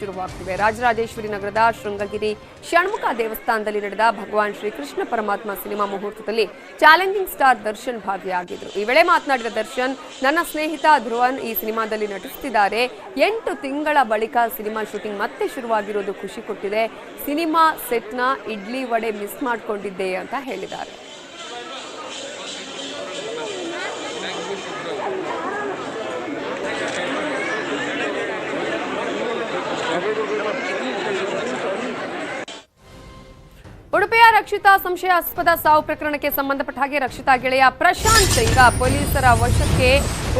ಶುರುವಾಗುತ್ತಿವೆ. ರಾಜರಾಜೇಶ್ವರಿ ನಗರದ ಶೃಂಗಗಿರಿ ಷಣ್ಮುಖ ದೇವಸ್ಥಾನದಲ್ಲಿ ನಡೆದ ಭಗವಾನ್ ಶ್ರೀ ಕೃಷ್ಣ ಪರಮಾತ್ಮ ಸಿನಿಮಾ ಮುಹೂರ್ತದಲ್ಲಿ ಚಾಲೆಂಜಿಂಗ್ ಸ್ಟಾರ್ ದರ್ಶನ್ ಭಾಗಿಯಾಗಿದ್ದರು. ಈ ವೇಳೆ ಮಾತನಾಡಿದ ದರ್ಶನ್, ನನ್ನ ಸ್ನೇಹಿತ ಧ್ರುವನ್ ಈ ಸಿನಿಮಾದಲ್ಲಿ ನಟಿಸುತ್ತಿದ್ದಾರೆ. 8 ತಿಂಗಳ ಬಳಿಕ ಸಿನಿಮಾ ಶೂಟಿಂಗ್ ಮತ್ತೆ ಶುರುವಾಗಿರೋದು ಖುಷಿ ಕೊಟ್ಟಿದೆ. ಸಿನಿಮಾ ಸೆಟ್ನ ಇಡ್ಲಿ ವಡೆ ಮಿಸ್ ಮಾಡಿಕೊಂಡಿದ್ದೆ ಅಂತ ಹೇಳಿದ್ದಾರೆ. ಉಡುಪಿಯ ರಕ್ಷಿತಾ ಸಂಶಯಾಸ್ಪದ ಸಾವು ಪ್ರಕರಣಕ್ಕೆ ಸಂಬಂಧಪಟ್ಟ ಹಾಗೆ ರಕ್ಷಿತಾ ಗೆಳೆಯ ಪ್ರಶಾಂತ್ ಈಗ ಪೊಲೀಸರ ವಶಕ್ಕೆ.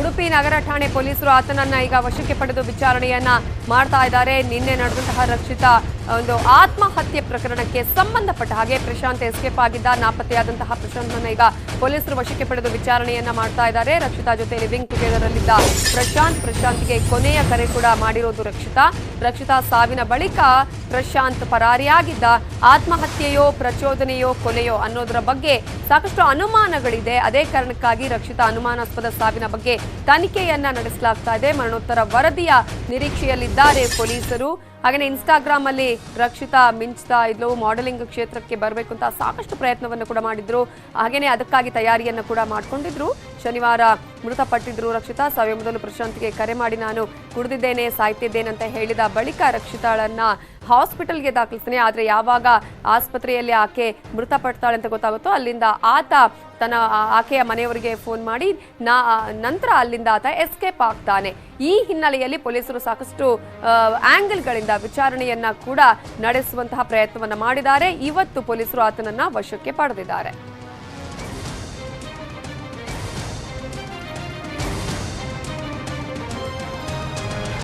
ಉಡುಪಿ ನಗರ ಠಾಣೆ ಪೊಲೀಸರು ಆತನನ್ನ ಈಗ ವಶಕ್ಕೆ ಪಡೆದು ವಿಚಾರಣೆಯನ್ನ ಮಾಡ್ತಾ ಇದ್ದಾರೆ. ನಿನ್ನೆ ನಡೆದಂತಹ ರಕ್ಷಿತಾ ಒಂದು ಆತ್ಮಹತ್ಯೆ ಪ್ರಕರಣಕ್ಕೆ ಸಂಬಂಧಪಟ್ಟ ಹಾಗೆ ಪ್ರಶಾಂತ್ ಎಸ್ಕೇಪ್ ಆಗಿದ್ದ. ನಾಪತ್ತೆಯಾದಂತಹ ಪ್ರಶಾಂತ್ನನ್ನ ಈಗ ಪೊಲೀಸರು ವಶಕ್ಕೆ ಪಡೆದು ವಿಚಾರಣೆಯನ್ನ ಮಾಡ್ತಾ ಇದ್ದಾರೆ. ರಕ್ಷಿತಾ ಜೊತೆ ಲಿವಿಂಗ್ ಟುಗೆದರ್ ಅಲ್ಲಿದ್ದ ಪ್ರಶಾಂತ್ಗೆ ಕೊನೆಯ ಕರೆ ಕೂಡ ಮಾಡಿರೋದು ರಕ್ಷಿತಾ ಸಾವಿನ ಬಳಿಕ ಪ್ರಶಾಂತ್ ಪರಾರಿಯಾಗಿದ್ದ. ಆತ್ಮಹತ್ಯೆಯೋ ಪ್ರಚೋದನೆಯೋ ಕೊಲೆಯೋ ಅನ್ನೋದರ ಬಗ್ಗೆ ಸಾಕಷ್ಟು ಅನುಮಾನಗಳಿದೆ. ಅದೇ ಕಾರಣಕ್ಕಾಗಿ ರಕ್ಷಿತಾ ಅನುಮಾನಾಸ್ಪದ ಸಾವಿನ ಬಗ್ಗೆ ತನಿಖೆಯನ್ನ ನಡೆಸಲಾಗ್ತಾ ಇದೆ. ಮರಣೋತ್ತರ ವರದಿಯ ನಿರೀಕ್ಷೆಯಲ್ಲಿದ್ದಾರೆ ಪೊಲೀಸರು. ಹಾಗೆಯೇ ಇನ್ಸ್ಟಾಗ್ರಾಮ್ ಅಲ್ಲಿ ರಕ್ಷಿತಾ ಮಿಂಚ್ತಾ ಇದ್ಲು, ಮಾಡೆಲಿಂಗ್ ಕ್ಷೇತ್ರಕ್ಕೆ ಬರಬೇಕು ಅಂತ ಸಾಕಷ್ಟು ಪ್ರಯತ್ನವನ್ನು ಕೂಡ ಮಾಡಿದ್ರು. ಹಾಗೆಯೇ ಅದಕ್ಕಾಗಿ ತಯಾರಿಯನ್ನು ಕೂಡ ಮಾಡ್ಕೊಂಡಿದ್ರು. ಶನಿವಾರ ಮೃತಪಟ್ಟಿದ್ರು ರಕ್ಷಿತಾ. ಸಾವಿನ ಮೊದಲು ಪ್ರಶಾಂತ್ಗೆ ಕರೆ ಮಾಡಿ ನಾನು ಕುಡಿದಿದ್ದೇನೆ, ಸಾಯ್ತಿದ್ದೇನೆ ಅಂತ ಹೇಳಿದ ಬಳಿಕ ರಕ್ಷಿತಾಳನ್ನ ಹಾಸ್ಪಿಟಲ್ಗೆ ದಾಖಲಿಸ್ತಾನೆ. ಆದರೆ ಯಾವಾಗ ಆಸ್ಪತ್ರೆಯಲ್ಲಿ ಆಕೆ ಮೃತಪಡ್ತಾಳೆ ಅಂತ ಗೊತ್ತಾಗುತ್ತೋ ಅಲ್ಲಿಂದ ಆತ ಆಕೆಯ ಮನೆಯವರಿಗೆ ಫೋನ್ ಮಾಡಿ ನಂತರ ಅಲ್ಲಿಂದ ಆತ ಎಸ್ಕೇಪ್ ಆಗ್ತಾನೆ. ಈ ಹಿನ್ನೆಲೆಯಲ್ಲಿ ಪೊಲೀಸರು ಸಾಕಷ್ಟು ಆಂಗಲ್ಗಳಿಂದ ವಿಚಾರಣೆಯನ್ನ ಕೂಡ ನಡೆಸುವಂತಹ ಪ್ರಯತ್ನವನ್ನ ಮಾಡಿದ್ದಾರೆ. ಇವತ್ತು ಪೊಲೀಸರು ಆತನನ್ನ ವಶಕ್ಕೆ ಪಡೆದಿದ್ದಾರೆ.